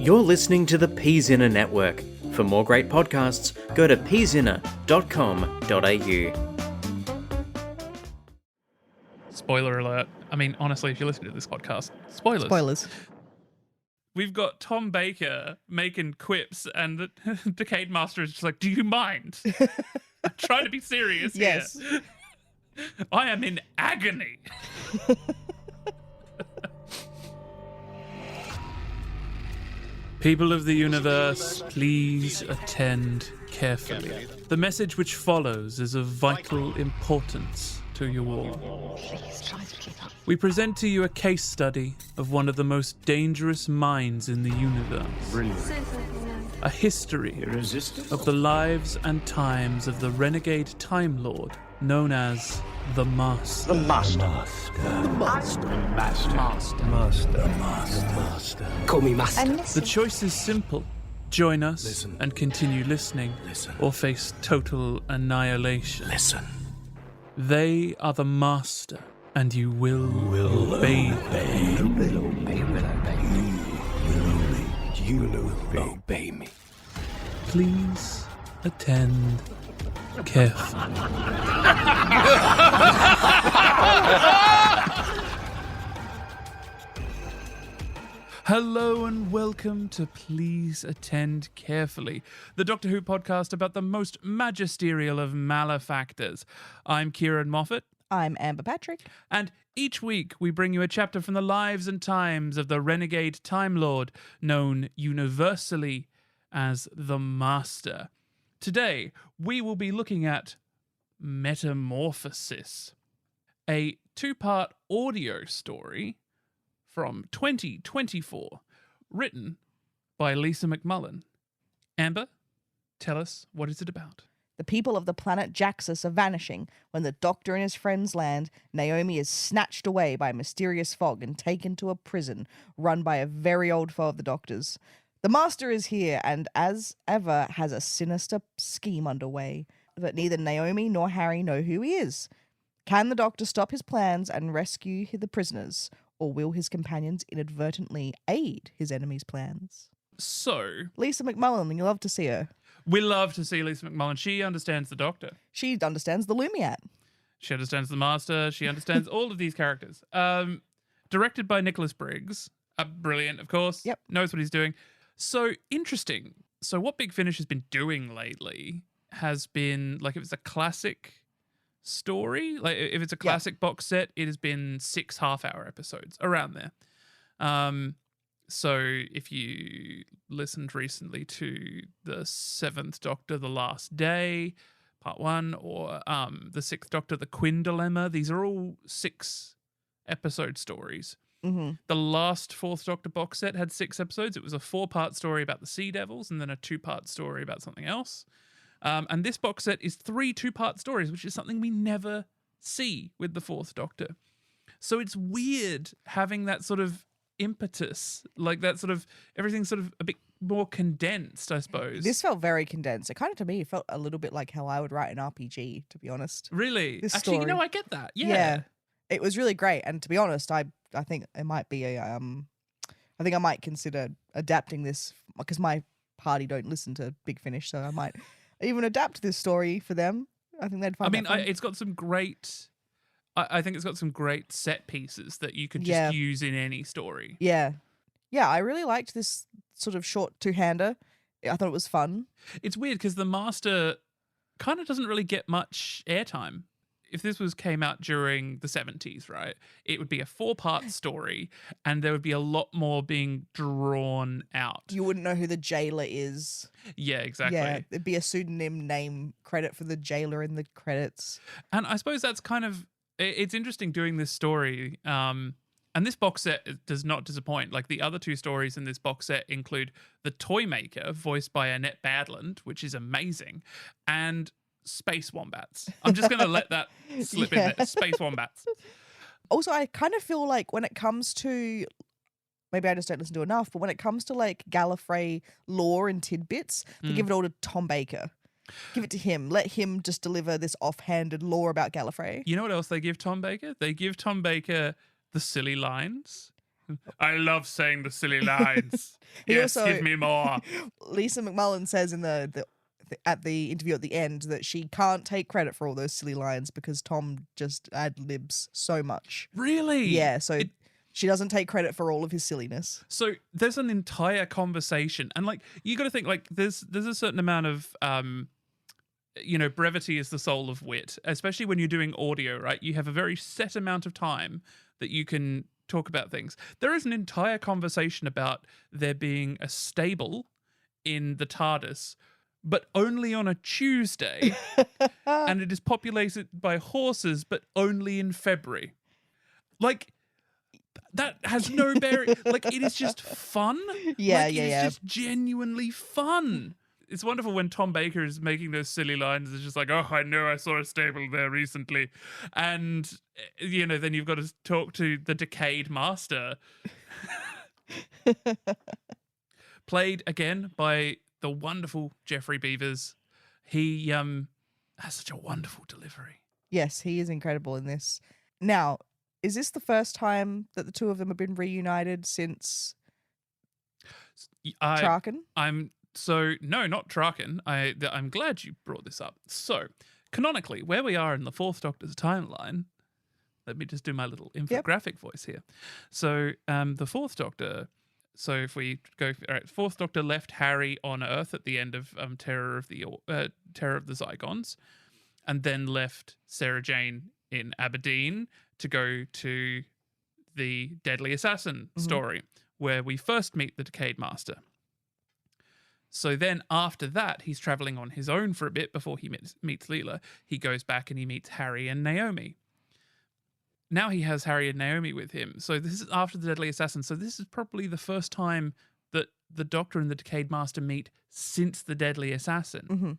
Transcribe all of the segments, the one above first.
You're listening to the Peasinner Network. For more great podcasts, go to peasinner.com.au. Spoiler alert. I mean, honestly, if you listen to this podcast, spoilers. Spoilers. We've got Tom Baker making quips, and the Decayed Master is just like, do you mind? I'm trying to be serious Yes. here. I am in agony. People of the universe, please attend carefully. The message which follows is of vital importance to you all. We present to you a case study of one of the most dangerous minds in the universe. A history of the lives and times of the renegade Time Lord known as the Master. The Master. Call me Master. The choice is simple. Join us and continue listening, or face total annihilation. Listen. They are the Master, and you will obey them. You will obey me. Please attend carefully. Hello and welcome to Please Attend Carefully, the Doctor Who podcast about the most magisterial of malefactors. I'm Ciarán Moffatt. I'm Amber Patrick. And each week we bring you a chapter from the lives and times of the renegade Time Lord, known universally as the Master. Today we will be looking at Metamorphosis, a two-part audio story from 2024, written by Lisa McMullin. Amber, tell us, what is it about? The people of the planet Jaxus are vanishing. When the Doctor and his friends land, Naomi is snatched away by mysterious fog and taken to a prison run by a very old foe of the Doctor's. The Master is here and, as ever, has a sinister scheme underway. But neither Naomi nor Harry know who he is. Can the Doctor stop his plans and rescue the prisoners? Or will his companions inadvertently aid his enemies' plans? So, Lisa McMullin, you love to see her. we love to see Lisa McMullin. She understands the Doctor. She understands the Lumiat. She understands the Master. She understands all of these characters. Directed by Nicholas Briggs. Brilliant, of course. Yep. Knows what he's doing. So, interesting. So, what Big Finish has been doing lately has been, like, if it's a classic story, like if it's a classic box set, it has been 6 half-hour episodes, around there. So if you listened recently to the 7th Doctor, The Last Day, Part 1, or the 6th Doctor, The Quinn Dilemma, these are all 6-episode stories. Mm-hmm. The last 4th Doctor box set had 6 episodes. It was a 4-part story about the Sea Devils and then a 2-part story about something else. And this box set is 3 2-part stories, which is something we never see with the 4th Doctor. So it's weird having that sort of impetus, like that sort of, everything's sort of a bit more condensed, I suppose. This felt very condensed. It kind of, to me, it felt a little bit like how I would write an RPG, to be honest. Really? This Actually, story. I get that. Yeah. It was really great. And to be honest, I think it might be I think I might consider adapting this, because my party don't listen to Big Finish, so I might even adapt this story for them. I think they'd find that fun. It's got some great... I think it's got some great set pieces that you could just use in any story. Yeah. Yeah, I really liked this sort of short two-hander. I thought it was fun. It's weird because the Master kind of doesn't really get much airtime. If this came out during the 70s, right, it would be a 4-part story and there would be a lot more being drawn out. You wouldn't know who the jailer is. Yeah, exactly. Yeah, there'd be a pseudonym name credit for the jailer in the credits. And I suppose that's kind of... It's interesting doing this story, and this box set does not disappoint. Like, the other 2 stories in this box set include The Toymaker, voiced by Annette Badland, which is amazing, and Space Wombats. I'm just going to let that slip in there. Space Wombats. Also, I kind of feel like when it comes to... Maybe I just don't listen to enough, but when it comes to, like, Gallifrey lore and tidbits, they give it all to Tom Baker. Give it to him. Let him just deliver this offhanded lore about Gallifrey. You know what else they give Tom Baker? They give Tom Baker the silly lines. I love saying the silly lines. He Yes, also- give me more. Lisa McMullin says in at the interview at the end that she can't take credit for all those silly lines because Tom just ad-libs so much. Really? Yeah, so she doesn't take credit for all of his silliness. So there's an entire conversation, and like you got to think like there's a certain amount of brevity is the soul of wit, especially when you're doing audio, right? You have a very set amount of time that you can talk about things. There is an entire conversation about there being a stable in the TARDIS, but only on a Tuesday, and it is populated by horses, but only in February. Like, that has no bearing. Like, it is just fun. Yeah, It is just genuinely fun. It's wonderful when Tom Baker is making those silly lines. It's just like, oh, I know I saw a stable there recently. And, then you've got to talk to the Decayed Master. Played, again, by the wonderful Geoffrey Beevers. He has such a wonderful delivery. Yes, he is incredible in this. Now, is this the first time that the two of them have been reunited since Ciarán? No, not Ciarán. I'm glad you brought this up. So, canonically, where we are in the Fourth Doctor's timeline, let me just do my little infographic voice here. So, the Fourth Doctor. So if we go, all right, Fourth Doctor left Harry on Earth at the end of Terror of the Zygons, and then left Sarah Jane in Aberdeen to go to the Deadly Assassin story, where we first meet the Decayed Master. So then after that, he's traveling on his own for a bit before he meets Leela. He goes back and he meets Harry and Naomi. Now he has Harry and Naomi with him. So this is after the Deadly Assassin. So this is probably the first time that the Doctor and the Decayed Master meet since the Deadly Assassin. Mm-hmm.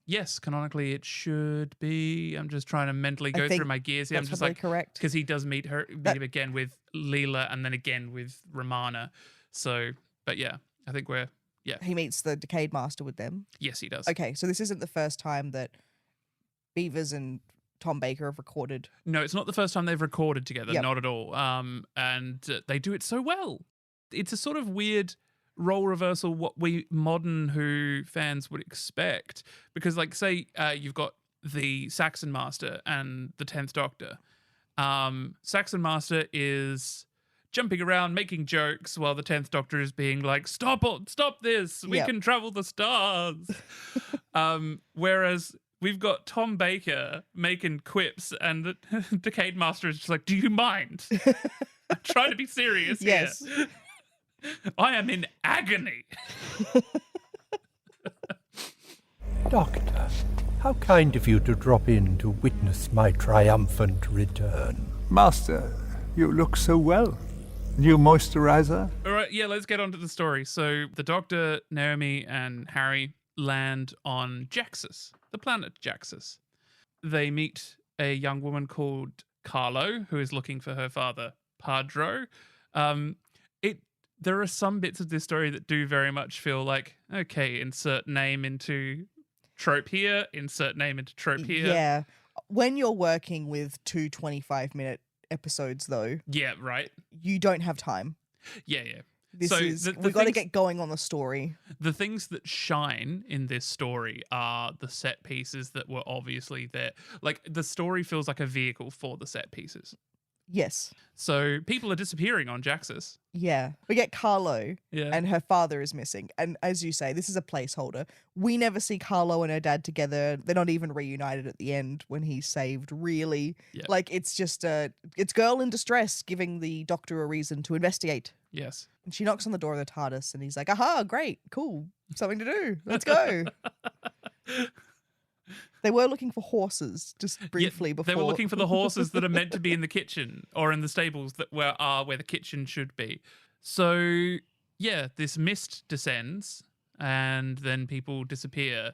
Yes, canonically it should be. I'm just trying to mentally go through my gears here. I'm just like, correct. because he does meet him again with Leela and then again with Romana. So, but yeah, I think he meets the Decayed Master with them. Yes, he does. Okay, so this isn't the first time that Beevers and Tom Baker have recorded. No, it's not the first time they've recorded together, Yep. not at all. And they do it so well. It's a sort of weird role reversal, what we modern Who fans would expect. Because, like, say you've got the Saxon Master and the 10th Doctor. Saxon Master is jumping around, making jokes, while the 10th Doctor is being like, stop this, we can travel the stars. Whereas we've got Tom Baker making quips, and the Decayed Master is just like, do you mind? I'm trying to be serious here. I am in agony. Doctor, how kind of you to drop in to witness my triumphant return. Master, you look so well. New moisturizer? All right, yeah, let's get on to the story. So the Doctor, Naomi, and Harry land on Jaxus, the planet Jaxus. They meet a young woman called Carlo, who is looking for her father, Padro. There are some bits of this story that do very much feel like, okay, insert name into trope here, insert name into trope here. Yeah. When you're working with 2 25-minute episodes, though, Yeah, right. you don't have time. Yeah, yeah. We've got to get going on the story. The things that shine in this story are the set pieces that were obviously there. Like, the story feels like a vehicle for the set pieces. Yes. So people are disappearing on Jaxus. Yeah. We get Carlo, Yeah. and her father is missing. And as you say, this is a placeholder. We never see Carlo and her dad together. They're not even reunited at the end when he's saved, really. Yeah. Like, it's just it's girl in distress giving the Doctor a reason to investigate. Yes. And she knocks on the door of the TARDIS, and he's like, aha, great, cool, something to do. Let's go. They were looking for horses, just briefly before. They were looking for the horses that are meant to be in the kitchen or in the stables that are where the kitchen should be. So, yeah, this mist descends and then people disappear.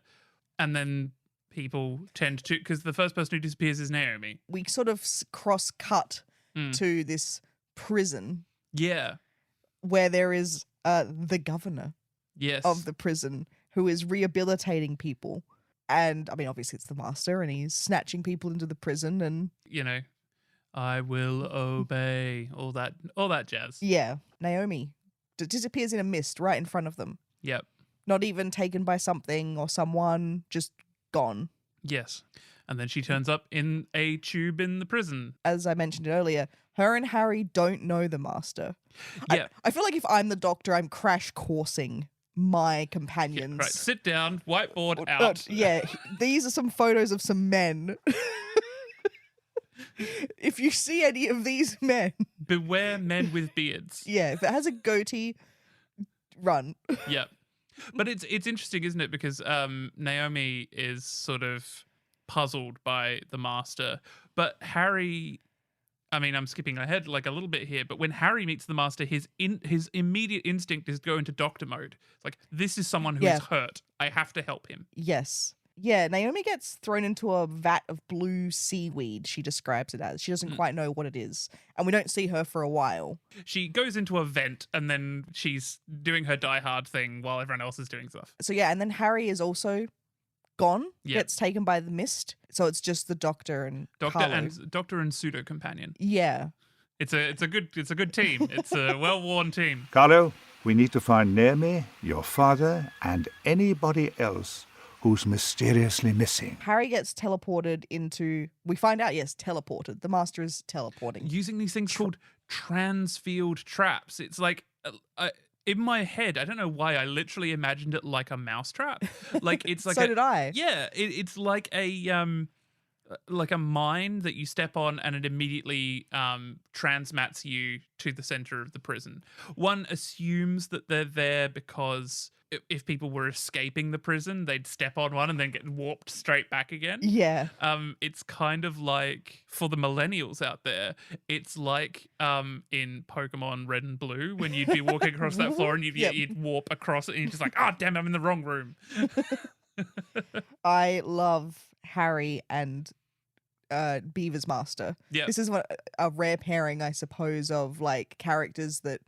And then people tend to, because the first person who disappears is Naomi. We sort of cross-cut to this prison. Yeah. Where there is the governor of the prison who is rehabilitating people. And, I mean, obviously it's the Master, and he's snatching people into the prison and... You know, I will obey. All that jazz. Yeah. Naomi disappears in a mist right in front of them. Yep. Not even taken by something or someone, just gone. Yes. And then she turns up in a tube in the prison. As I mentioned earlier, her and Harry don't know the Master. Yeah. I feel like if I'm the Doctor, I'm crash coursing my companions. Right. Sit down, whiteboard out. Yeah, these are some photos of some men. If you see any of these men, Beware men with beards. yeah, if it has a goatee, run. Yep. But it's interesting, isn't it? Because Naomi is sort of puzzled by the Master, but Harry, I mean, I'm skipping ahead like a little bit here, but when Harry meets the Master, his immediate instinct is to go into Doctor mode. It's like, this is someone who is hurt. I have to help him. Yes. Yeah, Naomi gets thrown into a vat of blue seaweed, she describes it as. She doesn't quite know what it is. And we don't see her for a while. She goes into a vent and then she's doing her Die Hard thing while everyone else is doing stuff. So yeah, and then Harry is also gone, gets taken by the mist. So it's just the Doctor and Doctor and pseudo companion. Yeah. It's a good team. It's a well-worn team. Carlo, we need to find Naomi, your father, and anybody else who's mysteriously missing. Harry gets teleported into... We find out, yes, teleported. The Master is teleporting. Using these things called transfield traps. It's like... in my head, I don't know why, I literally imagined it like a mousetrap. Like it's like So did I. Yeah, it's like a mine that you step on and it immediately transmats you to the center of the prison. One assumes that they're there because if people were escaping the prison, they'd step on one and then get warped straight back again. Yeah. It's kind of like, for the millennials out there, it's like in Pokemon Red and Blue when you'd be walking across that floor and you'd warp across it and you're just like, damn, I'm in the wrong room. I love Harry and Beevers Master. Yeah. This is a rare pairing, I suppose, of like characters that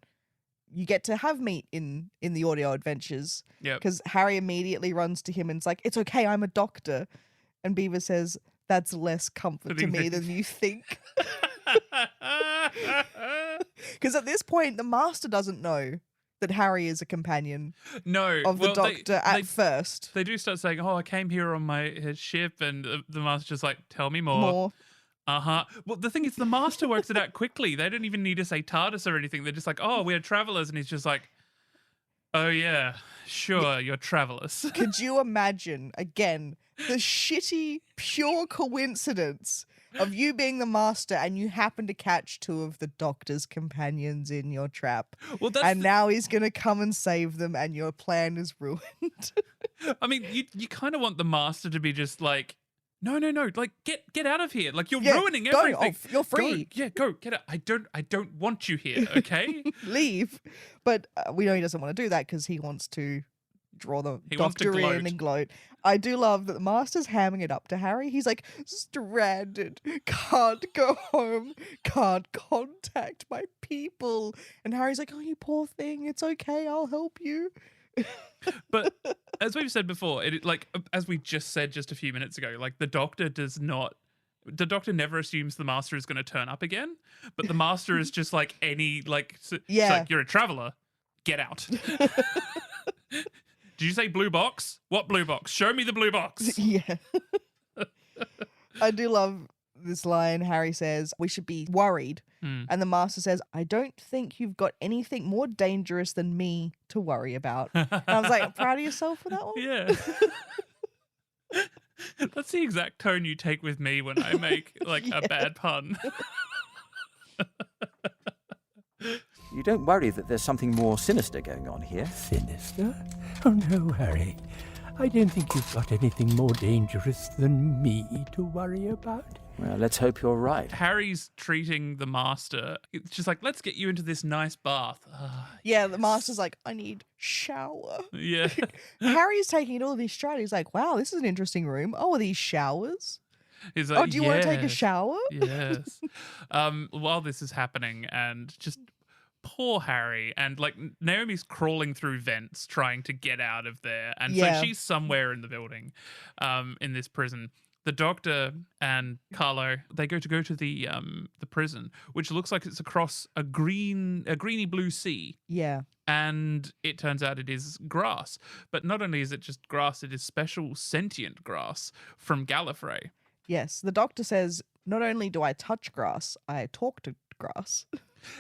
you get to have meet in the audio adventures. Yeah. Because Harry immediately runs to him and it's like, it's okay, I'm a doctor. And Beaver says, that's less comfort to me than you think. Because at this point, the Master doesn't know that Harry is a companion of the Doctor at first. They do start saying, I came here on my ship, and the Master's just like, tell me more. Uh-huh. Well, the thing is, the Master works it out quickly. They don't even need to say TARDIS or anything. They're just like, we're travelers. And he's just like, oh, yeah, sure, you're travelers. Could you imagine, again, the shitty, pure coincidence of you being the Master and you happen to catch two of the Doctor's companions in your trap. Well, and now he's going to come and save them and your plan is ruined. I mean, you kind of want the Master to be just like, no, like get out of here. Like you're ruining everything. You're free. Go, get out. I don't want you here, okay? Leave. But we know he doesn't want to do that because he wants to draw the Doctor in and gloat. I do love that the Master's hamming it up to Harry. He's like, stranded, can't go home, can't contact my people. And Harry's like, oh, you poor thing, it's okay, I'll help you. But as we've said before, as we just said just a few minutes ago, like the Doctor never assumes the Master is going to turn up again, but the Master is just like it's like, you're a traveler, get out. Did you say blue box? What blue box? Show me the blue box. Yeah. I do love this line. Harry says, we should be worried. And the Master says, I don't think you've got anything more dangerous than me to worry about. And I was like, proud of yourself for that one? Yeah. That's the exact tone you take with me when I make a bad pun. You don't worry that there's something more sinister going on here? Sinister? Oh no, Harry. I don't think you've got anything more dangerous than me to worry about. Well, let's hope you're right. Harry's treating the Master. It's just like, let's get you into this nice bath. Yeah, the Master's like, I need shower. Yeah. Harry's taking it all of his stride. He's like, wow, this is an interesting room. Oh, are these showers? He's like, do you want to take a shower? Yes. While this is happening, and just poor Harry, and like Naomi's crawling through vents trying to get out of there, and so she's somewhere in the building, in this prison. the Doctor and Carlo, they go to the prison, which looks like it's across a greeny blue sea. Yeah. And it turns out it is grass. But not only is it just grass, it is special sentient grass from Gallifrey. Yes. The Doctor says, not only do I touch grass, I talk to grass.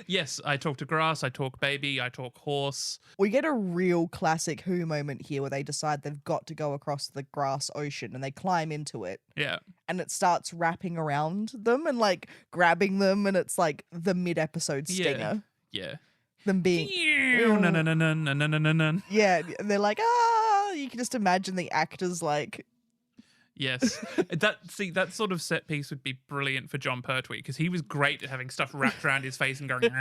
Yes, I talk to grass, I talk baby, I talk horse. We get a real classic Who moment here where they decide they've got to go across the grass ocean and they climb into it. Yeah. And it starts wrapping around them and like grabbing them, and it's like the mid-episode stinger. Yeah. Them being yeah, and they're like, you can just imagine the actors like yes. That sort of set piece would be brilliant for Jon Pertwee, because he was great at having stuff wrapped around his face and going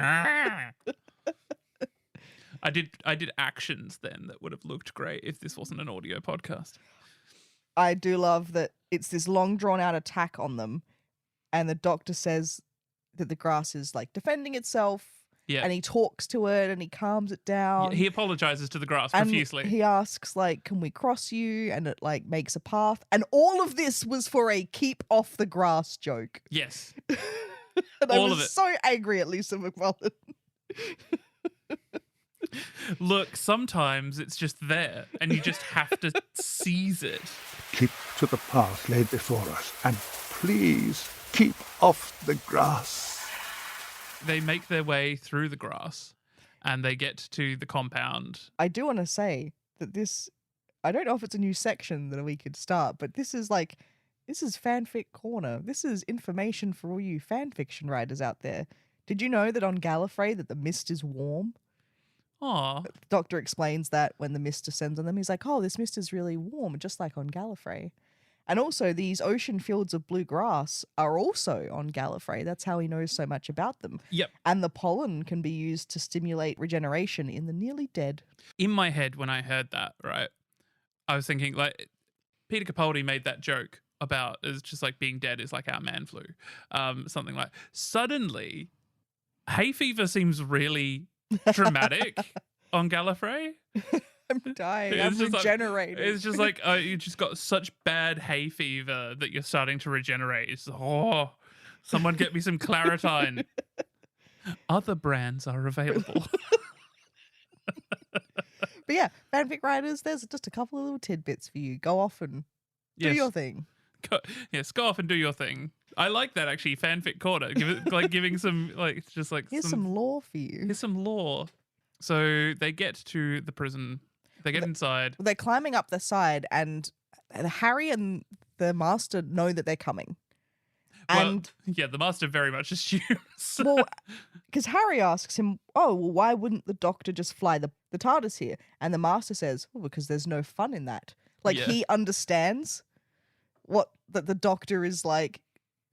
I did actions then that would have looked great if this wasn't an audio podcast. I do love that it's this long drawn out attack on them, and the Doctor says that the grass is like defending itself. Yeah. And he talks to it and he calms it down. He apologizes to the grass and profusely. He asks, like, can we cross you? And it, like, makes a path. And all of this was for a keep off the grass joke. Yes. And all I of was it. so angry at Lisa McMullin. Look, sometimes it's just there and you just have to seize it. Keep to the path laid before us, and please keep off the grass. They make their way through the grass and they get to the compound. I do want to say that this, I don't know if it's a new section that we could start, but this is fanfic corner. This is information for all you fanfiction writers out there. Did you know that on Gallifrey that the mist is warm? Aw. The Doctor explains that when the mist descends on them. He's like, oh, this mist is really warm, just like on Gallifrey. And also, these ocean fields of blue grass are also on Gallifrey. That's how he knows so much about them. Yep. And the pollen can be used to stimulate regeneration in the nearly dead. In my head, when I heard that, right, I was thinking, like, Peter Capaldi made that joke about it's just like being dead is like our man flu. Something like, suddenly, hay fever seems really dramatic on Gallifrey. I'm dying. It's I'm just like- regenerating. It's just like, you just got such bad hay fever that you're starting to regenerate. It's, someone get me some Claritine. Other brands are available. But yeah, fanfic writers, there's just a couple of little tidbits for you. Go off and do your thing. Go off and do your thing. I like that, actually. Fanfic corner. Give it, like, giving some, like, just like Here's some lore for you. Here's some lore. So they get to the prison. They get inside. They're climbing up the side, and Harry and the Master know that they're coming. And well, the Master very much assumes. well, because Harry asks him, oh, well, why wouldn't the Doctor just fly the TARDIS here? And the Master says, well, because there's no fun in that. Like, he understands that the Doctor is, like,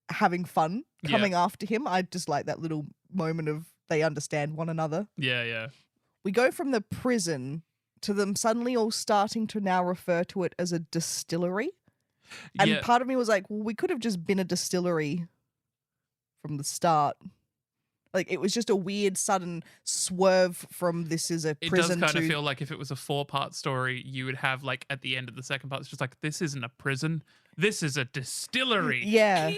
having fun coming after him. I just like that little moment of they understand one another. Yeah. We go from the prison to them suddenly all starting to now refer to it as a distillery. And part of me was like, well, we could have just been a distillery from the start. Like, it was just a weird sudden swerve from this is a prison. It does kind of feel like if it was a 4-part story, you would have, like, at the end of the second part, it's just like, this isn't a prison. This is a distillery. Yeah.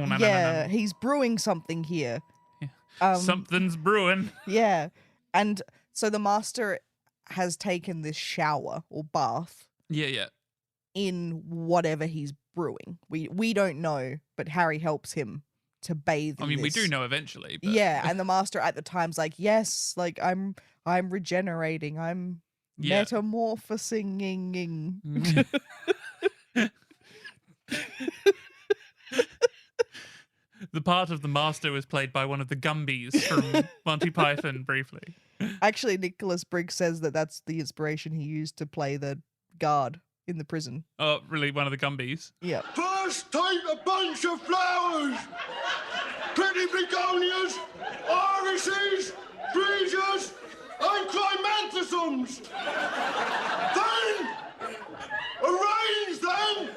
No. He's brewing something here. Something's brewing. Yeah. And so the Master has taken this shower or bath. Yeah. In whatever he's brewing. We don't know, but Harry helps him to bathe in we this. do know eventually. But... Yeah, and the Master at the time's like, yes, like I'm regenerating. I'm metamorphosing. The part of the Master was played by one of the Gumbies from Monty Python briefly. Actually, Nicholas Briggs says that that's the inspiration he used to play the guard in the prison. Oh, really? One of the Gumbies? Yeah. First, take a bunch of flowers. Pretty begonias, irises, freesias, and climanthisms. Then, arrange them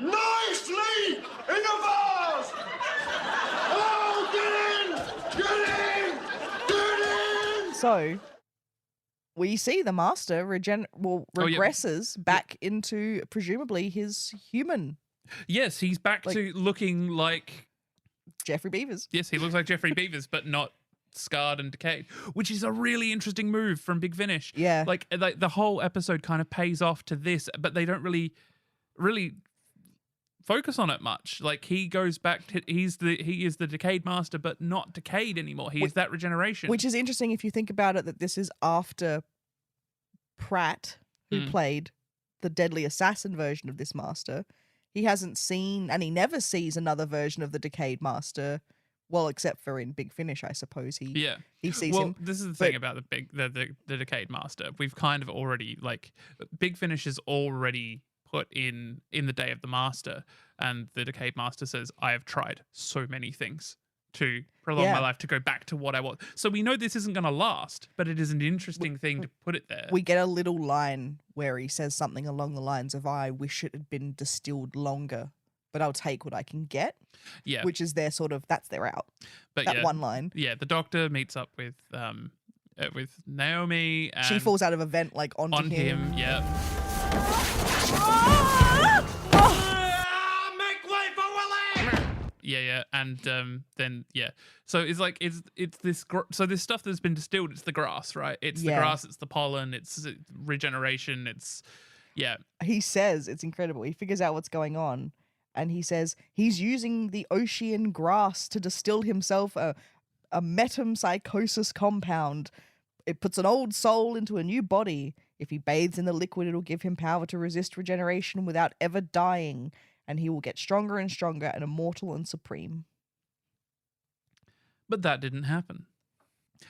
nicely in a vase. Oh, get in! So, we see the Master regresses back into presumably his human Yes, he's back to looking like Geoffrey Beevers. Yes, he looks like Geoffrey Beevers, but not scarred and decayed, which is a really interesting move from Big Finish. Yeah. Like the whole episode kind of pays off to this, but they don't really focus on it much. Like he goes back to he is the Decayed Master, but not decayed anymore. He is that regeneration. Which is interesting if you think about it, that this is after Pratt, who played the deadly assassin version of this master. He hasn't seen, and he never sees another version of the Decayed Master. Well, except for in Big Finish, I suppose he sees him. This is the thing about the Decayed Master. We've kind of already Big Finish is already put in the Day of the Master, and the Decayed Master says, "I have tried so many things to prolong my life, to go back to what I was." So we know this isn't going to last, but it is an interesting thing to put it there. We get a little line where he says something along the lines of, "I wish it had been distilled longer, but I'll take what I can get." Yeah. Which is their that's their out. But that one line. Yeah, the Doctor meets up with Naomi. And she falls out of a vent onto him. Yeah. Make way for Willie! Yeah, and then so it's this. So this stuff that's been distilled. It's the grass, right? It's the grass. It's the pollen. It's regeneration. It's He says it's incredible. He figures out what's going on, and he says he's using the ocean grass to distill himself a metempsychosis compound. It puts an old soul into a new body. If he bathes in the liquid, it'll give him power to resist regeneration without ever dying, and he will get stronger and stronger and immortal and supreme. But that didn't happen.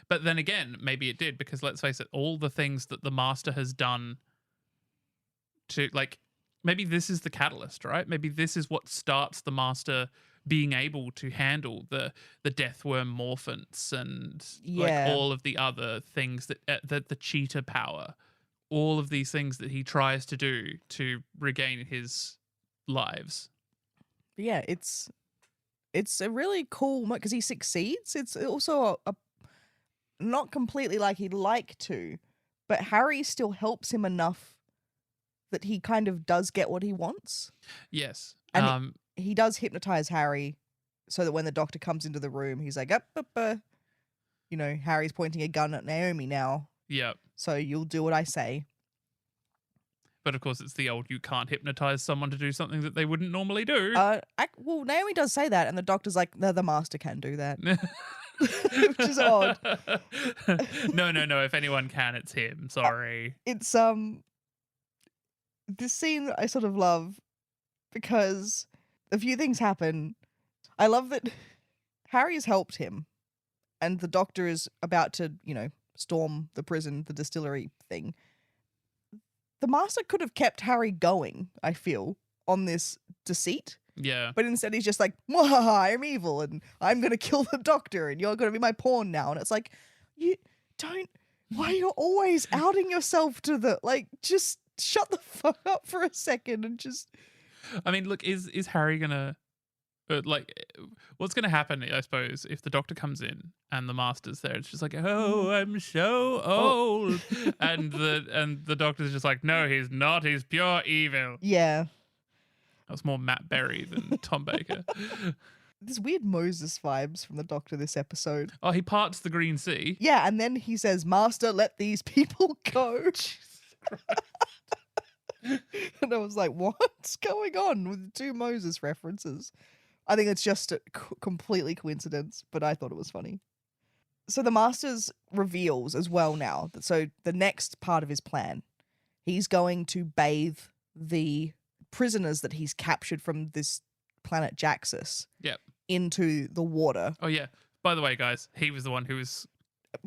But then again, maybe it did, because let's face it, all the things that the Master has done to, maybe this is the catalyst, right? Maybe this is what starts the Master being able to handle the deathworm morphants and all of the other things that the cheetah power, all of these things that he tries to do to regain his lives. Yeah, it's a really cool because he succeeds. It's also a not completely like he'd like to, but Harry still helps him enough that he kind of does get what he wants. Yes. And he does hypnotize Harry so that when the Doctor comes into the room, he's like, Harry's pointing a gun at Naomi now. Yep. So you'll do what I say. But of course, it's the old, you can't hypnotize someone to do something that they wouldn't normally do. Well, Naomi does say that, and the Doctor's like, the Master can do that. Which is odd. No. If anyone can, it's him. Sorry. It's, this scene I sort of love because a few things happen. I love that Harry has helped him, and the Doctor is about to, storm the prison, the distillery thing. The Master could have kept Harry going, I feel, on this deceit. Yeah. But instead he's just like, I'm evil and I'm going to kill the Doctor and you're going to be my pawn now. And it's like, why are you always outing yourself to just shut the fuck up for a second and just... I mean, look, is Harry going to... what's going to happen, I suppose, if the Doctor comes in and the Master's there? It's just like, oh, I'm so old. And the Doctor's just like, no, he's not. He's pure evil. Yeah. That was more Matt Berry than Tom Baker. There's weird Moses vibes from the Doctor this episode. Oh, he parts the Green Sea. Yeah, and then he says, Master, let these people go. And I was like, what's going on with the two Moses references? I think it's just a completely coincidence, but I thought it was funny. So the Master's reveals as well now. So the next part of his plan, he's going to bathe the prisoners that he's captured from this planet Jaxus into the water. Oh, yeah. By the way, guys, he was the one who was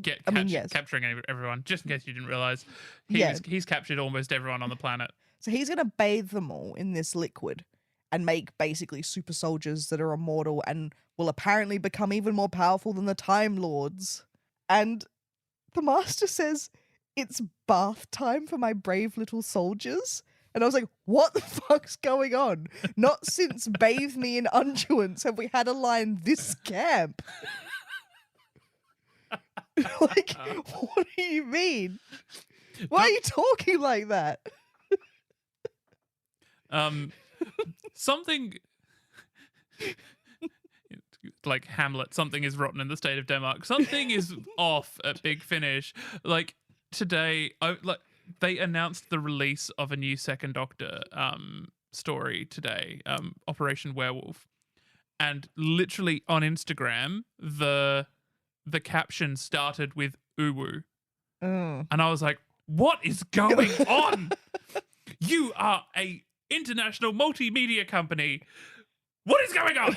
capturing everyone, just in case you didn't realize. He's captured almost everyone on the planet. So he's going to bathe them all in this liquid and make basically super soldiers that are immortal and will apparently become even more powerful than the Time Lords. And the Master says, it's bath time for my brave little soldiers. And I was like, what the fuck's going on? Not since Bathe Me in Unguents have we had a line this camp. What do you mean? Why are you talking like that? Something like Hamlet, something is rotten in the state of Denmark. Something is off at Big Finish. Like today, they announced the release of a new Second Doctor story today, Operation Werewolf, and literally on Instagram, the caption started with "uwu," and I was like, "What is going on? You are a international multimedia company. What is going on?"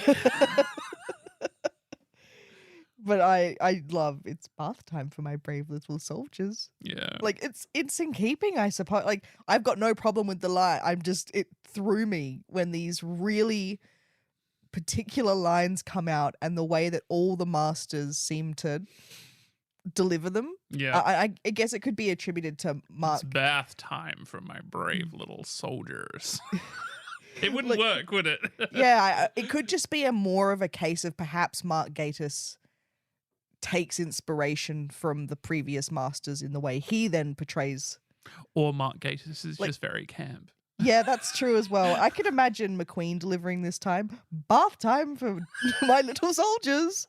But I love it's bath time for my brave little soldiers. Yeah. Like it's in keeping, I suppose. Like I've got no problem with the line. It threw me when these really particular lines come out and the way that all the masters seem to deliver them. Yeah. I guess it could be attributed to Mark. It's bath time for my brave little soldiers. It wouldn't work, would it? Yeah, it could just be more of a case of perhaps Mark Gatiss takes inspiration from the previous masters in the way he then portrays. Or Mark Gatiss is just very camp. Yeah, that's true as well. I could imagine McQueen delivering this time. Bath time for my little soldiers.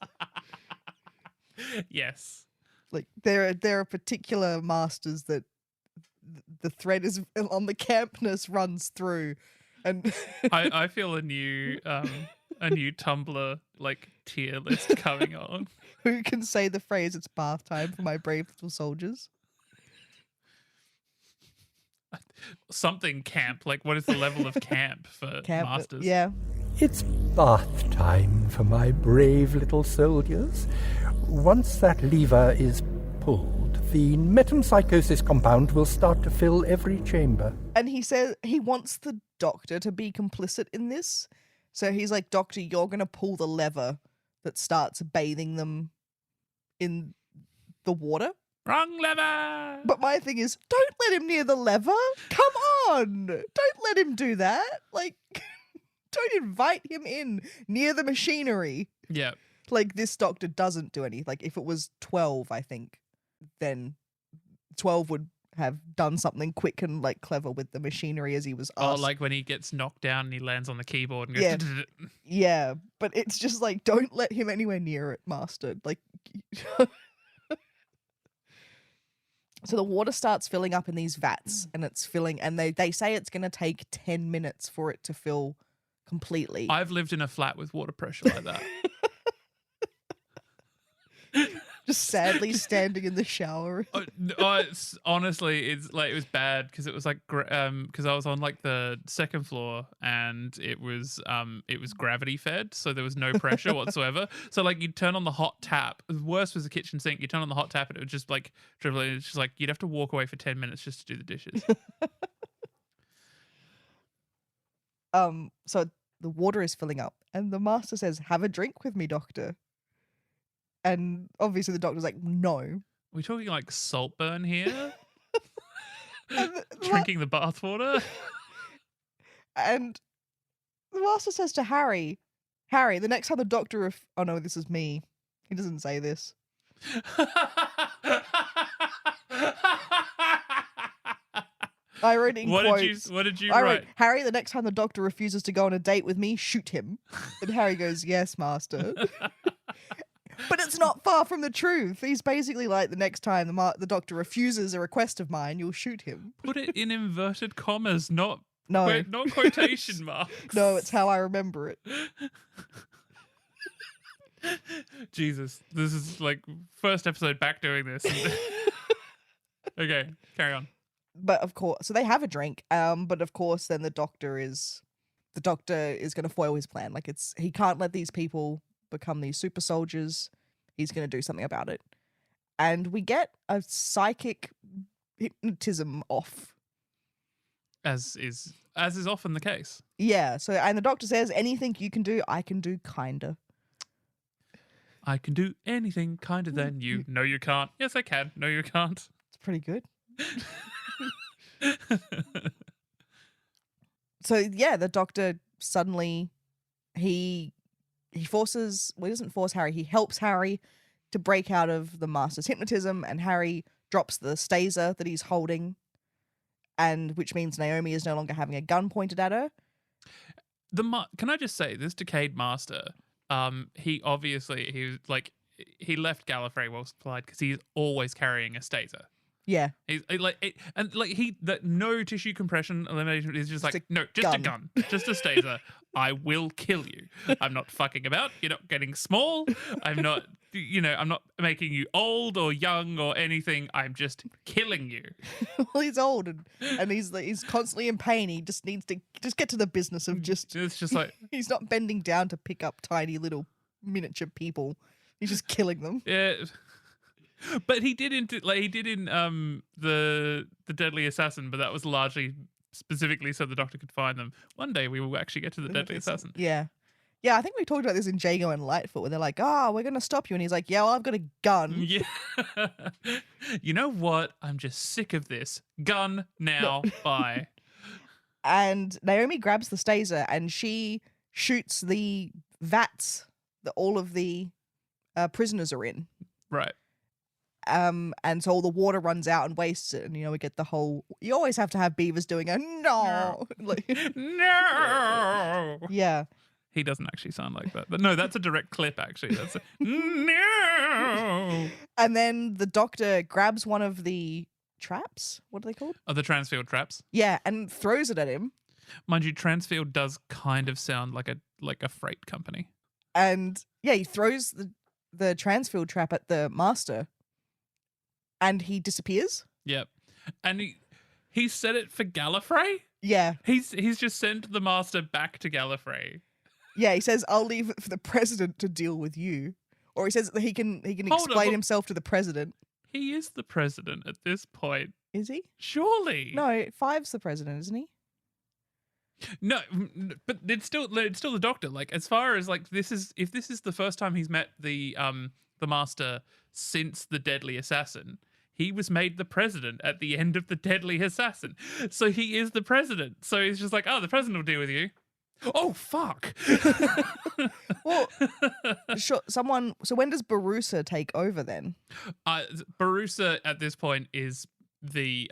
Yes. Like there are particular masters that the thread is on the campness runs through, and I feel a new Tumblr like tier list coming on. Who can say the phrase "It's bath time for my brave little soldiers"? Something camp. Like, what is the level of camp for masters? Yeah. It's bath time for my brave little soldiers. Once that lever is pulled, the metempsychosis compound will start to fill every chamber. And he says he wants the Doctor to be complicit in this. So he's like, "Doctor, you're going to pull the lever that starts bathing them in the water." Wrong lever! But my thing is, don't let him near the lever. Come on. Don't let him do that. Like, don't invite him in near the machinery. Yeah. Like, this Doctor doesn't do any. Like, if it was 12, I think, then 12 would have done something quick and, like, clever with the machinery as he was asked. Oh, like when he gets knocked down and he lands on the keyboard and goes... Yeah, but it's just like, don't let him anywhere near it, Master. Like... So the water starts filling up in these vats, and it's filling, and they say it's going to take 10 minutes for it to fill completely. I've lived in a flat with water pressure like that. Just sadly standing in the shower. Honestly, it's like, it was bad because it was like because I was on like the second floor and it was gravity fed, so there was no pressure whatsoever. So like you'd turn on the hot tap. The worst was the kitchen sink. You turn on the hot tap and it would just like dribble. It's just like you'd have to walk away for 10 minutes just to do the dishes. So the water is filling up, and the Master says, "Have a drink with me, Doctor." And obviously the Doctor's like, "No." Are we talking like Saltburn here? Drinking the bathwater? And the Master says to Harry, "Harry, the next time the Doctor oh no, this is me. He doesn't say this." I wrote in quotes. What did you I write? wrote, "Harry, the next time the Doctor refuses to go on a date with me, shoot him." And Harry goes, "Yes, Master." But it's not far from the truth. He's basically like, the next time the Doctor refuses a request of mine, you'll shoot him. Put it in inverted commas, not No. not quotation marks. No, it's how I remember it. Jesus, this is like first episode back doing this. Okay, carry on. But of course, so they have a drink. But of course, then the Doctor is going to foil his plan. Like he can't let these people become these super soldiers. He's going to do something about it. And we get a psychic hypnotism off. As is often the case. Yeah. So, and the Doctor says, "Anything you can do, I can do kinda." I can do anything kinder than you. No, you can't. Yes, I can. No, you can't. It's pretty good. So yeah, the Doctor suddenly he forces, well, he doesn't force Harry, he helps Harry to break out of the Master's hypnotism, and Harry drops the staser that he's holding, and which means Naomi is no longer having a gun pointed at her. Can I just say, this Decayed Master, he was like, he left Gallifrey well supplied because he's always carrying a staser. Yeah. He's no tissue compression elimination is just like, no, just a gun, just a staser. I will kill you. I'm not fucking about. You're not getting small. I'm not making you old or young or anything. I'm just killing you. Well, he's old and he's constantly in pain. He just needs to get to the business of just. It's just like he's not bending down to pick up tiny little miniature people. He's just killing them. Yeah. But he did in the Deadly Assassin, but that was largely specifically so the Doctor could find them. One day we will actually get to the Deadly Assassin. Yeah. Yeah, I think we talked about this in Jago and Lightfoot where they're like, oh, we're going to stop you. And he's like, yeah, well, I've got a gun. Yeah. You know what? I'm just sick of this. Gun now. Bye. And Naomi grabs the staser and she shoots the vats that all of the prisoners are in. Right. And so all the water runs out and wastes it. And, we get the whole, you always have to have Beevers doing a no. Like, No. Yeah. He doesn't actually sound like that. But no, that's a direct clip, actually. That's a, no. And then the Doctor grabs one of the traps. What are they called? Oh, the Transfield traps. Yeah, and throws it at him. Mind you, Transfield does kind of sound like a freight company. And yeah, he throws the Transfield trap at the Master. And he disappears. Yep. And he set it for Gallifrey? Yeah. He's just sent the Master back to Gallifrey. Yeah, he says, I'll leave it for the President to deal with you. Or he says that he can explain himself to the President. He is the President at this point. Is he? Surely. No, Five's the President, isn't he? No, but it's still the Doctor. Like, as far as like if this is the first time he's met the Master since the Deadly Assassin, he was made the President at the end of the Deadly Assassin. So he is the President. So he's just like, oh, the President will deal with you. Oh, fuck. Well, sure, so when does Barusa take over then? Barusa at this point is the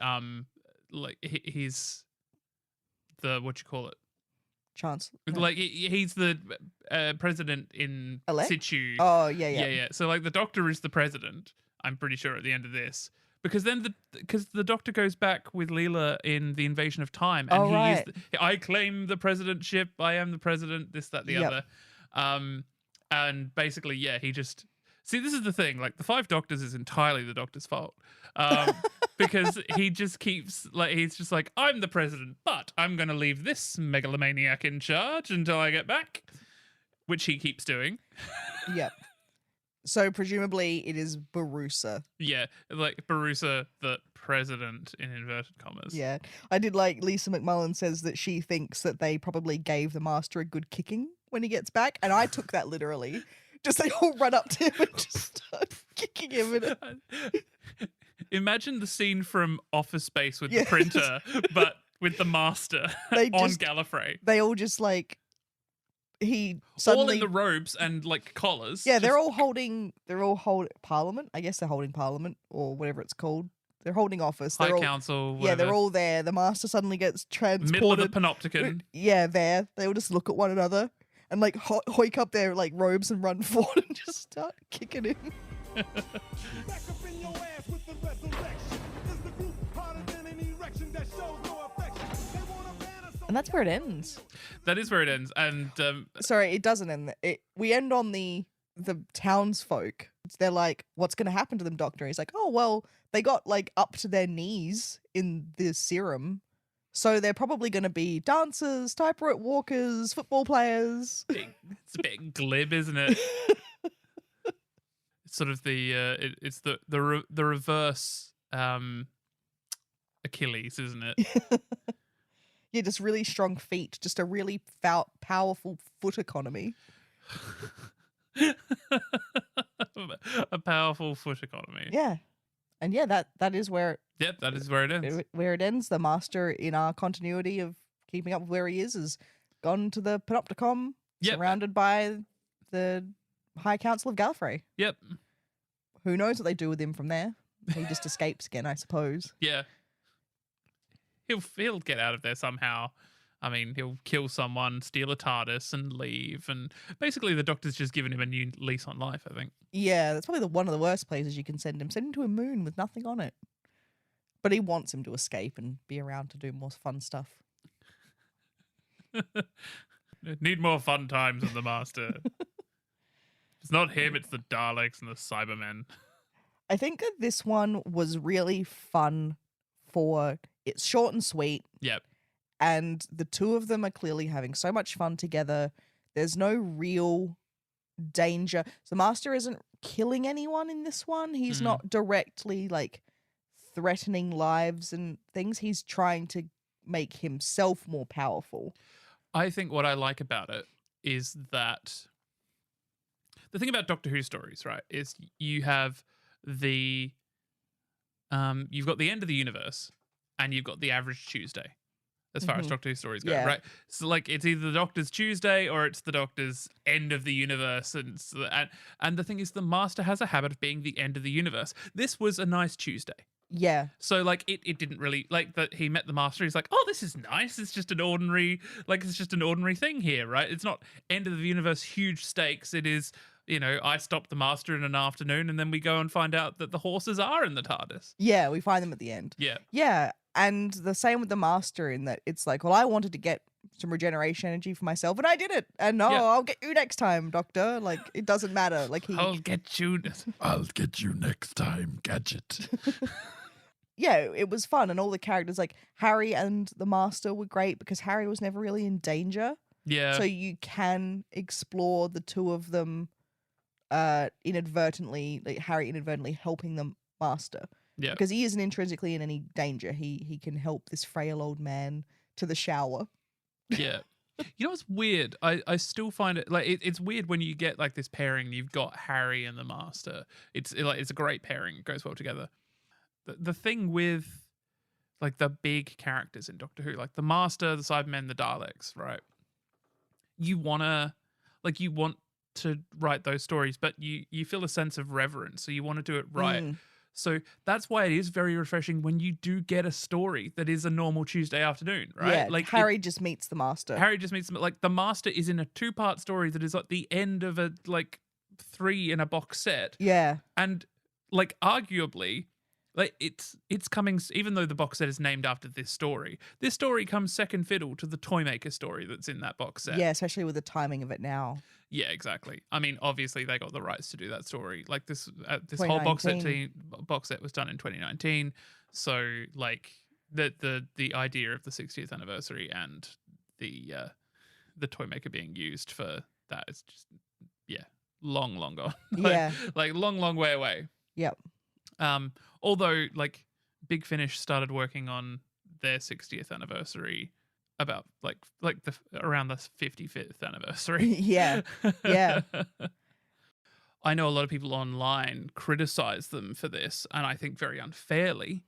he's the, what you call it? Chancellor. No. Like he's the president in Elect? situ. Oh, yeah. Yeah. So like the Doctor is the president, I'm pretty sure, at the end of this. Because then the Doctor goes back with Leela in the Invasion of Time, and right. I claim the presidentship. I am the president. This, that, the other. And basically, yeah, he just see. This is the thing. Like the Five Doctors is entirely the Doctor's fault, because he just keeps he's just like, I'm the president, but I'm going to leave this megalomaniac in charge until I get back, which he keeps doing. Yep. So presumably it is Barusa. Yeah, like Barusa, the president in inverted commas. Yeah. I did like Lisa McMullin says that she thinks that they probably gave the Master a good kicking when he gets back. And I took that literally. Just they all run up to him and just start kicking him. Imagine the scene from Office Space with the printer, but with the Master on Gallifrey. They all just he suddenly all in the robes and like collars. Yeah, they're all holding Parliament. I guess they're holding Parliament or whatever it's called. They're holding office. High Council. Whatever. Yeah, they're all there. The Master suddenly gets transported. Middle of the Panopticon. Yeah, there. They all just look at one another and hoik up their robes and run forward and just start kicking him. Back up in your ass with the resurrection. Is the group harder than an erection that shows no affection? They wanna ban us. And that's where it ends. That is where it ends. And sorry, it doesn't end. We end on the townsfolk. They're like, what's going to happen to them, Doctor? He's like, oh, well, they got up to their knees in the serum. So they're probably going to be dancers, tightrope walkers, football players. It's a bit glib, isn't it? It's sort of it's the reverse Achilles, isn't it? Yeah, just really strong feet. Just a really powerful foot economy. A powerful foot economy. Yeah. And yeah, that is where... Yep, that is where it ends. Where it ends. The Master, in our continuity of keeping up with where he is gone to the Panopticon, surrounded by the High Council of Gallifrey. Yep. Who knows what they do with him from there? He just escapes again, I suppose. Yeah. He'll get out of there somehow. I mean, he'll kill someone, steal a TARDIS, and leave. And basically, the Doctor's just given him a new lease on life, I think. Yeah, that's probably one of the worst places you can send him. Send him to a moon with nothing on it. But he wants him to escape and be around to do more fun stuff. Need more fun times with the Master. It's not him, it's the Daleks and the Cybermen. I think that this one was really fun for... It's short and sweet. Yep. And the two of them are clearly having so much fun together. There's no real danger. So the Master isn't killing anyone in this one. He's not directly, like, threatening lives and things. He's trying to make himself more powerful. I think what I like about it is that the thing about Doctor Who stories, right, is you have the you've got the end of the universe and you've got the average Tuesday as far as Doctor Who stories go, right? So like it's either the Doctor's Tuesday or it's the Doctor's end of the universe, and the thing is the Master has a habit of being the end of the universe. This was a nice Tuesday. Yeah. So like it didn't really like that he met the Master. He's like, oh, this is nice. It's just an ordinary thing here, right? It's not end of the universe, huge stakes. It is, I stopped the Master in an afternoon and then we go and find out that the horses are in the TARDIS. Yeah, we find them at the end. Yeah. Yeah. And the same with the Master in that it's like, well, I wanted to get some regeneration energy for myself and I did it. And I'll get you next time, Doctor. Like, it doesn't matter. Like I'll get you next time, Gadget. Yeah, it was fun. And all the characters, like Harry and the Master were great because Harry was never really in danger. Yeah. So you can explore the two of them inadvertently, like Harry inadvertently helping the Master. Yeah. Because he isn't intrinsically in any danger. He can help this frail old man to the shower. Yeah. You know what's weird? I still find it like it's weird when you get like this pairing. You've got Harry and the Master. It's a great pairing. It goes well together. The thing with like the big characters in Doctor Who, like the Master, the Cybermen, the Daleks, right? You want to write those stories, but you feel a sense of reverence, so you want to do it right. So that's why it is very refreshing when you do get a story that is a normal Tuesday afternoon, right? Yeah, like Harry just meets the Master. Harry just meets them. Like the Master is in a 2-part story that is like the end of a like 3 in a box set. Yeah. And like arguably, like it's coming, even though the box set is named after this story comes second fiddle to the Toymaker story that's in that box set. Yeah, especially with the timing of it now. Yeah, exactly. I mean, obviously they got the rights to do that story. Like this whole box set was done in 2019. So like the idea of the 60th anniversary and the Toymaker being used for that is just long gone. like long way away. Yep. Although like Big Finish started working on their 60th anniversary about like around the 55th anniversary. Yeah. I know a lot of people online criticize them for this, and I think very unfairly,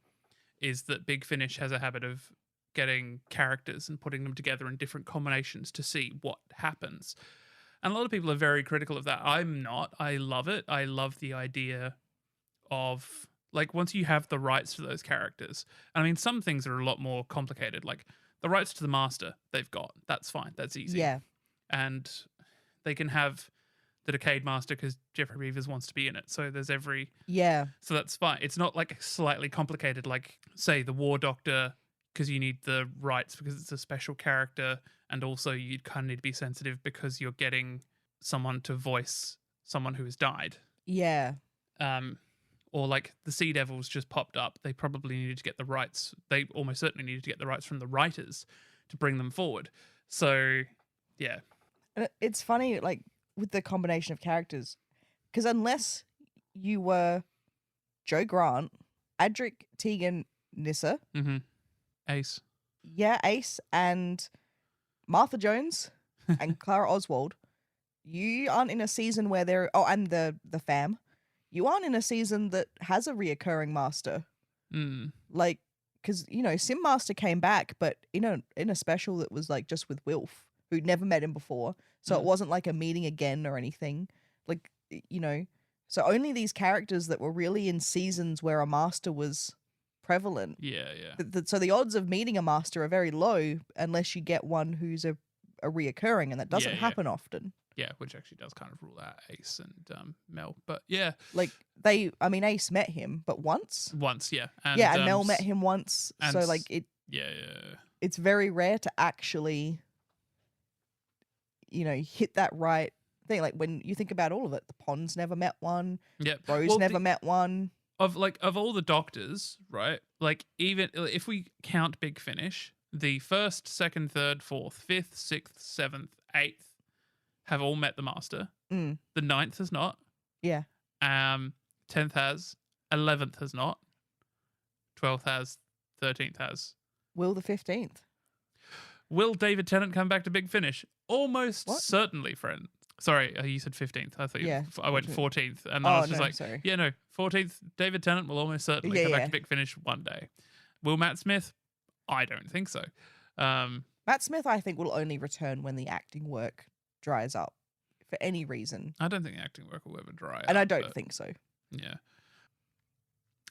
is that Big Finish has a habit of getting characters and putting them together in different combinations to see what happens. And a lot of people are very critical of that. I'm not. I love it. I love the idea of like once you have the rights to those characters. I mean, some things are a lot more complicated, like the rights to the Master they've got. That's fine. That's easy. Yeah. And they can have the Decayed Master because Geoffrey Beevers wants to be in it. So there's so that's fine. It's not like slightly complicated, like say the War Doctor, because you need the rights because it's a special character. And also you kind of need to be sensitive because you're getting someone to voice someone who has died. Yeah. Or like the Sea Devils just popped up. They probably needed to get the rights. They almost certainly needed to get the rights from the writers to bring them forward. So, yeah. And it's funny, like, with the combination of characters, because unless you were Joe Grant, Adric Tegan Nissa, Ace. Yeah, Ace, and Martha Jones and Clara Oswald, you aren't in a season where and the fam. You aren't in a season that has a reoccurring Master. Like, because, Sim Master came back, but in a special that was, like, just with Wilf, who'd never met him before. So it wasn't, like, a meeting again or anything. Like, so only these characters that were really in seasons where a Master was prevalent. Yeah, yeah. So the odds of meeting a master are very low unless you get one who's a reoccurring, and that doesn't happen often. Yeah, which actually does kind of rule out Ace and Mel. But yeah. Like Ace met him, but once? Once, yeah. And Mel met him once. So like it's very rare to actually, hit that right thing. Like when you think about all of it, the Ponds never met one. Yep. Rose never met one. Of all the Doctors, right? Like even if we count Big Finish, the 1st, 2nd, 3rd, 4th, 5th, 6th, 7th, 8th have all met the Master. Mm. The 9th has not. Yeah. 10th has. 11th has not. 12th has. 13th has. Will the 15th? Will David Tennant come back to Big Finish? Almost What? certainly, friend. Sorry, you said 15th. I thought I went 14th. And then I was just sorry. 14th, David Tennant will almost certainly come back to Big Finish one day. Will Matt Smith? I don't think so. Matt Smith, I think, will only return when the acting work dries up for any reason. I don't think acting work will ever dry up. And I don't think so. Yeah.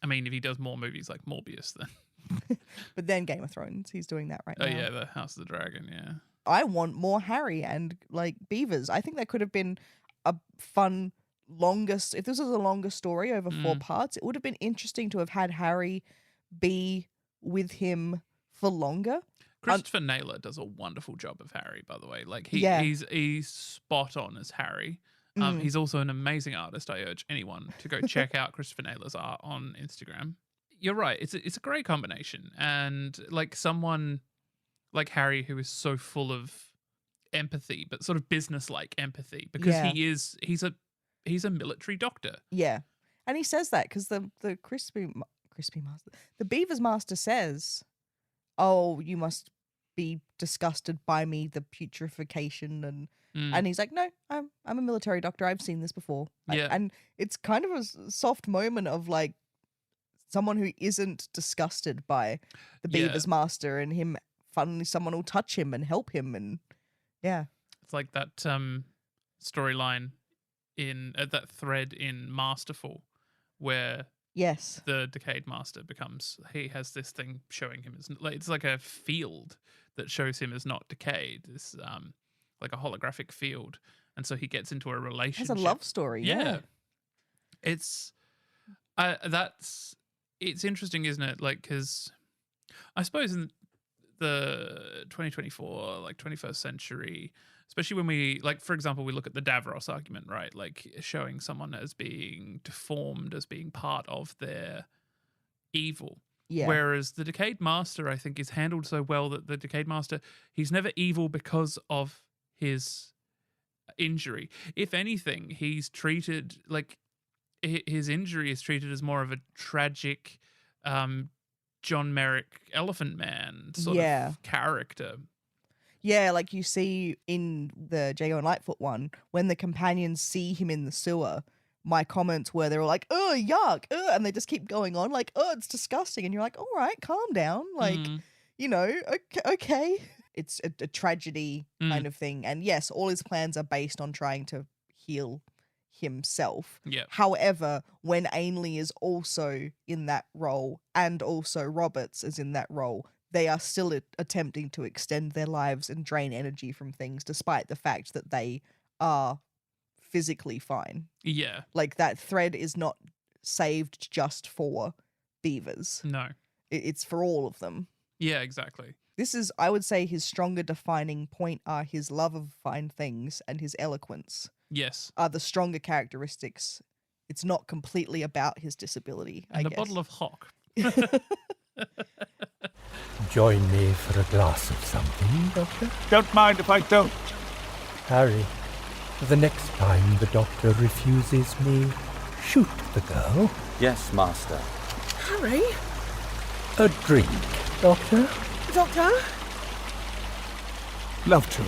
I mean, if he does more movies like Morbius, then. But then Game of Thrones, he's doing that right now. Oh, yeah, the House of the Dragon, yeah. I want more Harry and like Beevers. I think that could have been a fun longest. If this was a longer story over 4 parts, it would have been interesting to have had Harry be with him for longer. Christopher Naylor does a wonderful job of Harry, by the way. Like he's spot on as Harry. He's also an amazing artist. I urge anyone to go check out Christopher Naylor's art on Instagram. You're right. It's a great combination, and like someone like Harry who is so full of empathy, but sort of business-like empathy, because he's a military doctor. Yeah, and he says that because the crispy master, the Beevers master says, "Oh, you must be disgusted by me, the putrefaction," and he's like, "No, I'm a military doctor. I've seen this before." Yeah, and it's kind of a soft moment of like someone who isn't disgusted by the Beevers master, and him. Finally, someone will touch him and help him, and it's like that storyline in that thread in Masterful, where the Decayed Master he has this thing showing him as it's like a field that shows him as not decayed, this like a holographic field, and so he gets into a relationship. It's a love story. Yeah. It's it's interesting, isn't it? Like, because I suppose in the 2024, like 21st century, especially when we, like, for example, we look at the Davros argument, right? Like showing someone as being deformed, as being part of their evil. Yeah. Whereas the Decayed Master, I think, is handled so well that the Decayed Master, he's never evil because of his injury. If anything, he's treated like his injury is treated as more of a tragic, John Merrick Elephant Man sort of character. Yeah, like you see in the Jago and Lightfoot one, when the companions see him in the sewer, my comments were, they were like, "Oh, yuck," and they just keep going on like, "Oh, it's disgusting," and you're like, "All right, calm down," like, okay. It's a tragedy kind of thing, and yes, all his plans are based on trying to heal himself. Yeah. However, when Ainley is also in that role, and also Roberts is in that role, they are still attempting to extend their lives and drain energy from things, despite the fact that they are physically fine. Yeah. Like, that thread is not saved just for Beevers. No. It's for all of them. Yeah, exactly. This is, I would say, his stronger defining point are his love of fine things and his eloquence. Yes. Are the stronger characteristics. It's not completely about his disability, and I guess. A bottle of Hock. Join me for a glass of something, Doctor? Don't mind if I don't. Harry, the next time the Doctor refuses me, shoot the girl. Yes, Master. Harry? A drink, Doctor? Doctor? Love to.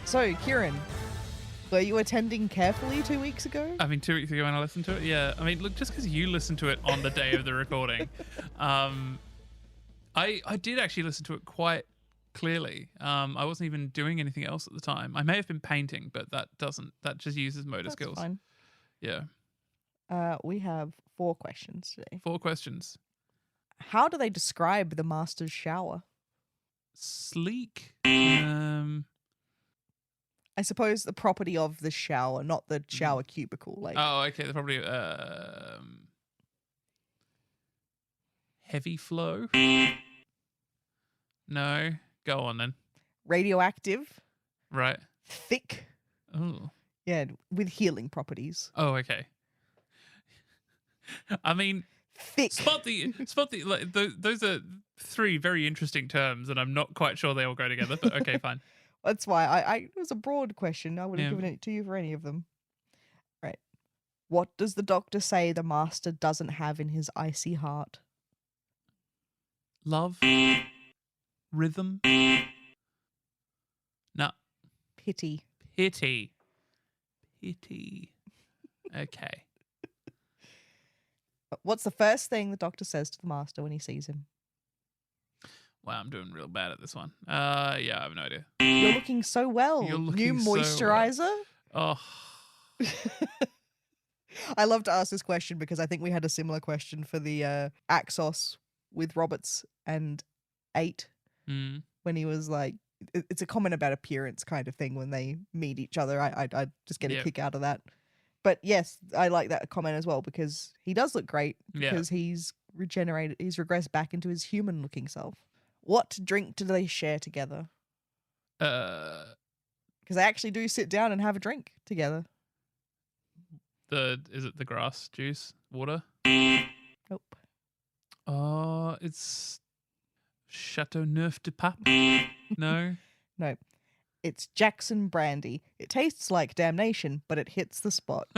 So, Ciarán, were you attending carefully 2 weeks ago? I mean, 2 weeks ago when I listened to it, yeah. I mean, look, just because you listened to it on the day of the recording, I did actually listen to it quite clearly. I wasn't even doing anything else at the time. I may have been painting, but that just uses motor skills. Fine. Yeah. We have 4 questions today. 4 questions. How do they describe the Master's shower? Sleek. I suppose the property of the shower, not the shower cubicle. Like, Oh, okay. They're probably heavy flow. No, go on then. radioactive, Right. thick, Oh. yeah, with healing properties. Oh, okay. I mean, Thick. spot the like, those are 3 very interesting terms, and I'm not quite sure they all go together. But okay, fine. That's why it was a broad question. I would have Yeah. given it to you for any of them. Right. What does the Doctor say the Master doesn't have in his icy heart? Love, rhythm, no, Pity. pity. Okay. What's the first thing the Doctor says to the Master when he sees him? Wow, I'm doing real bad at this one. Yeah, I have no idea. You're looking so well. You're New looking so well. moisturizer. Oh, I love to ask this question because I think we had a similar question for the Axos with Roberts and 8 when he was like, it's a comment about appearance kind of thing when they meet each other. I just get a Yeah. kick out of that. But yes, I like that comment as well because he does look great Yeah. because he's regenerated, he's regressed back into his human looking self. What drink do they share together? Because they actually do sit down and have a drink together. is it the grass juice water? Nope. Oh, it's Chateau Neuf de Pape. No. No. It's Jackson brandy. It tastes like damnation, but it hits the spot.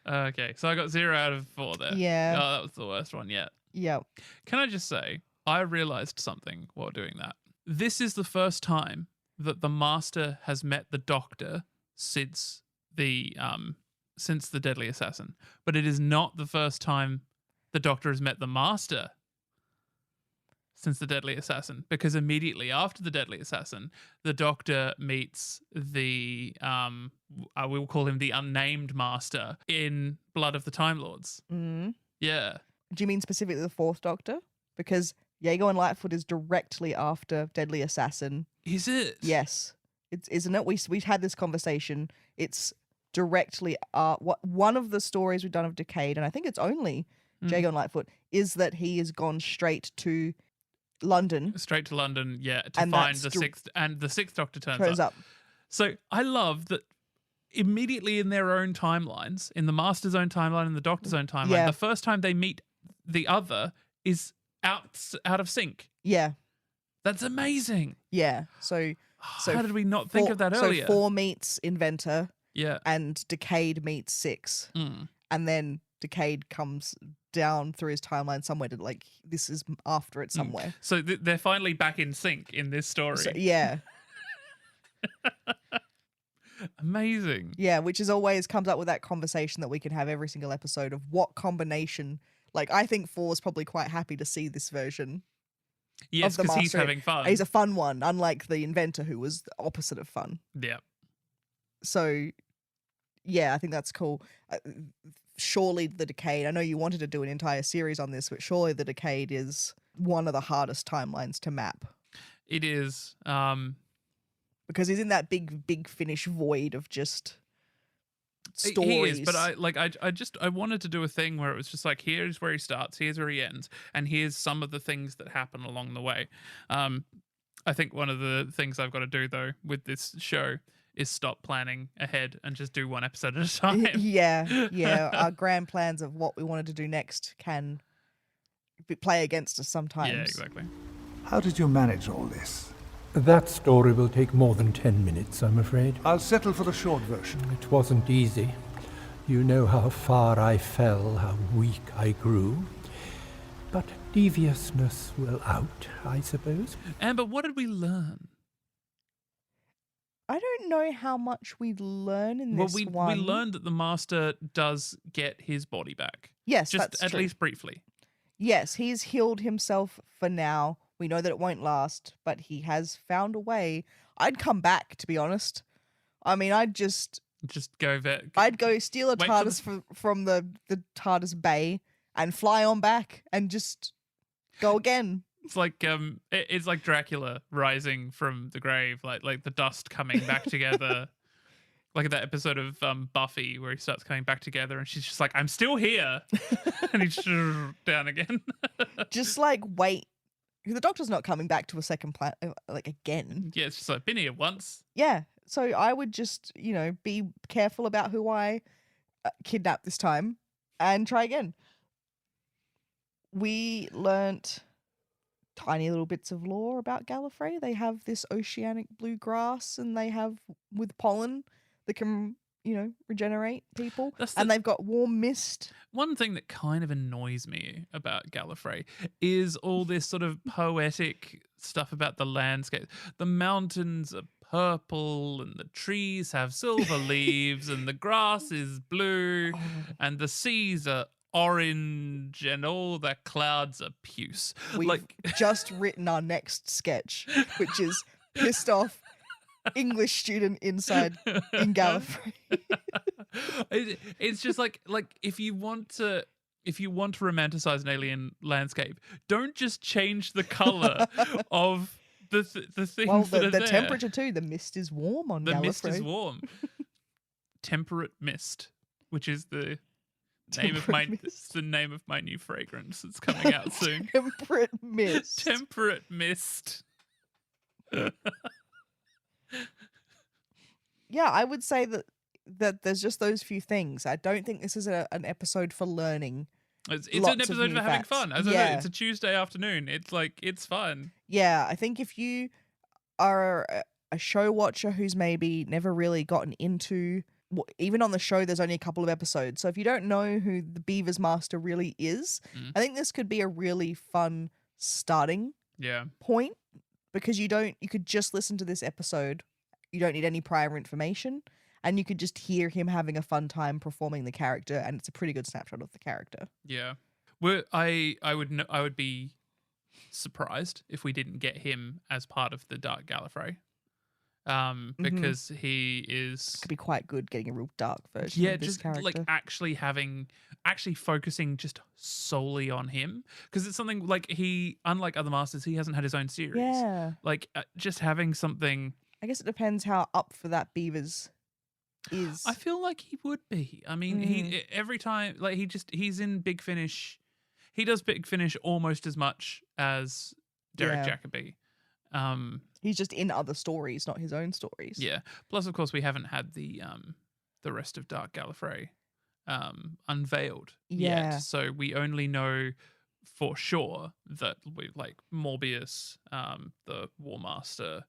Okay, so I got 0 out of 4 there. Yeah. Oh, that was the worst one yet. Yeah. Can I just say, I realized something while doing that. This is the first time that the Master has met the Doctor since the Deadly Assassin, but it is not the first time the Doctor has met the Master since the Deadly Assassin, because immediately after the Deadly Assassin, the Doctor meets the I will call him the unnamed Master in Blood of the Time Lords. Mm. Yeah. Do you mean specifically the 4th Doctor? Because Jago and Lightfoot is directly after Deadly Assassin. Is it? Yes. Isn't it? We had this conversation. It's directly one of the stories we've done of Decayed, and I think it's only Jago and Lightfoot, is that he has gone straight to London. Straight to London, yeah, to And find that's the 6th, and the 6th Doctor Turns up. So I love that immediately in their own timelines, in the Master's own timeline and the Doctor's own timeline, Yeah. the first time they meet the other is out of sync. Yeah. That's amazing. Yeah. So how did we not think of that earlier? So 4 meets Inventor. Yeah. And Decayed meets 6. And then Decayed comes down through his timeline somewhere to like, this is after it somewhere. So they're finally back in sync in this story. So, yeah. Amazing. Yeah, which is always comes up with that conversation that we can have every single episode of what combination. Like, I think 4 is probably quite happy to see this version. Yes, of the because he's Master. having fun. He's a fun one, unlike the Inventor who was the opposite of fun. Yeah. So, yeah, I think that's cool. Surely the Decayed, I know you wanted to do an entire series on this, but surely the Decayed is one of the hardest timelines to map. It is. Because he's in that big Finish void of just stories. He is, but I wanted to do a thing where it was just like, here's where he starts, here's where he ends, and here's some of the things that happen along the way. I think one of the things I've got to do though with this show is stop planning ahead and just do one episode at a time. Yeah. Our grand plans of what we wanted to do next can play against us sometimes. Yeah, exactly. How did you manage all this? That story will take more than 10 minutes, I'm afraid. I'll settle for the short version. It wasn't easy. You know how far I fell, how weak I grew. But deviousness will out, I suppose. Amber, what did we learn? I don't know how much we learn in this one. We learned that the Master does get his body back. Yes, just that's at true. least briefly. Yes, he's healed himself for now. We know that it won't last, but he has found a way. I'd come back, to be honest. I mean, I'd just Just go back. I'd go steal a Wait for TARDIS from the TARDIS bay and fly on back and just go again. It's like it's like Dracula rising from the grave, like the dust coming back together. Like that episode of Buffy where he starts coming back together and she's just like, I'm still here. And he's down again. Just like wait. The Doctor's not coming back to a second planet like again. Yeah, it's just like, been here once. Yeah. So I would just, be careful about who I kidnap this time and try again. We learnt tiny little bits of lore about Gallifrey. They have this oceanic blue grass and they have with pollen that can, regenerate people. And they've got warm mist. One thing that kind of annoys me about Gallifrey is all this sort of poetic stuff about the landscape. The mountains are purple and the trees have silver leaves and the grass is blue and the seas are orange and all the clouds are puce. We've just written our next sketch, which is pissed off English student inside in Gallifrey. It's just like if you want to romanticize an alien landscape, don't just change the color of the things well, that are the there. temperature too. The mist is warm on Gallifrey. The mist is warm. Temperate mist, which is the name of my new fragrance that's coming out soon. Temperate mist. Temperate mist. Yeah, I would say that there's just those few things. I don't think this is an episode for learning. It's an episode for having fun. As I said, it's a Tuesday afternoon. It's fun. Yeah, I think if you are a show watcher who's maybe never really gotten into, even on the show, there's only a couple of episodes. So if you don't know who the Beevers Master really is, I think this could be a really fun starting point because you could just listen to this episode. You don't need any prior information. And you could just hear him having a fun time performing the character, and it's a pretty good snapshot of the character. Yeah, I would be surprised if we didn't get him as part of the Dark Gallifrey, because he could be quite good getting a real dark version of this character. Like actually focusing just solely on him, because it's something like unlike other masters, he hasn't had his own series. Yeah, like just having something. I guess it depends how up for that Beevers is. I feel like he would be. I mean, he every time he's in Big Finish. He does Big Finish almost as much as Derek Jacobi. He's just in other stories, not his own stories. Yeah. Plus, of course, we haven't had the rest of Dark Gallifrey unveiled yet, so we only know for sure that we like Morbius, the War Master.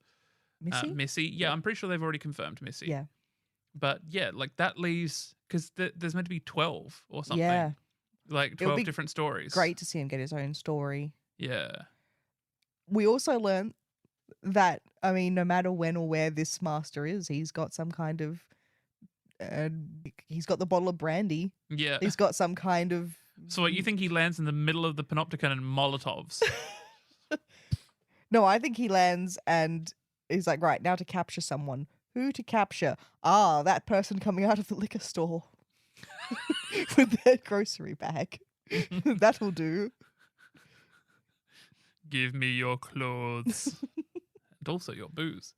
Missy. Yeah, I'm pretty sure they've already confirmed Missy. Yeah. But yeah, like that leaves, because there's meant to be 12 or something. Yeah. Like 12 different stories. Great to see him get his own story. Yeah. We also learned that, I mean, no matter when or where this master is, he's got some kind of, he's got the bottle of brandy. Yeah. He's got some kind of. So what, you think he lands in the middle of the Panopticon and Molotovs? No, I think he lands and he's like, right, now to capture someone. Who to capture? Ah, that person coming out of the liquor store with their grocery bag. That'll do. Give me your clothes. And also your booze.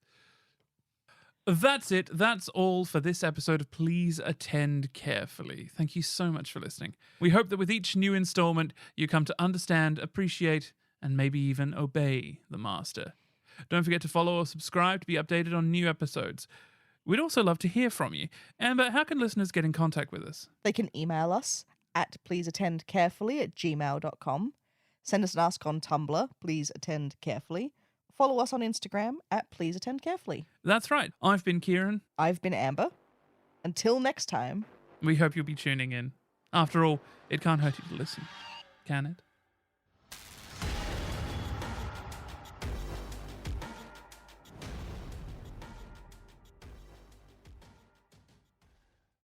That's it. That's all for this episode of Please Attend Carefully. Thank you so much for listening. We hope that with each new installment, you come to understand, appreciate, and maybe even obey the Master. Don't forget to follow or subscribe to be updated on new episodes. We'd also love to hear from you. Amber, how can listeners get in contact with us? They can email us at pleaseattendcarefully@gmail.com. Send us an ask on Tumblr, Please Attend Carefully. Follow us on Instagram at Please Attend Carefully. That's right. I've been Ciarán. I've been Amber. Until next time. We hope you'll be tuning in. After all, it can't hurt you to listen, can it?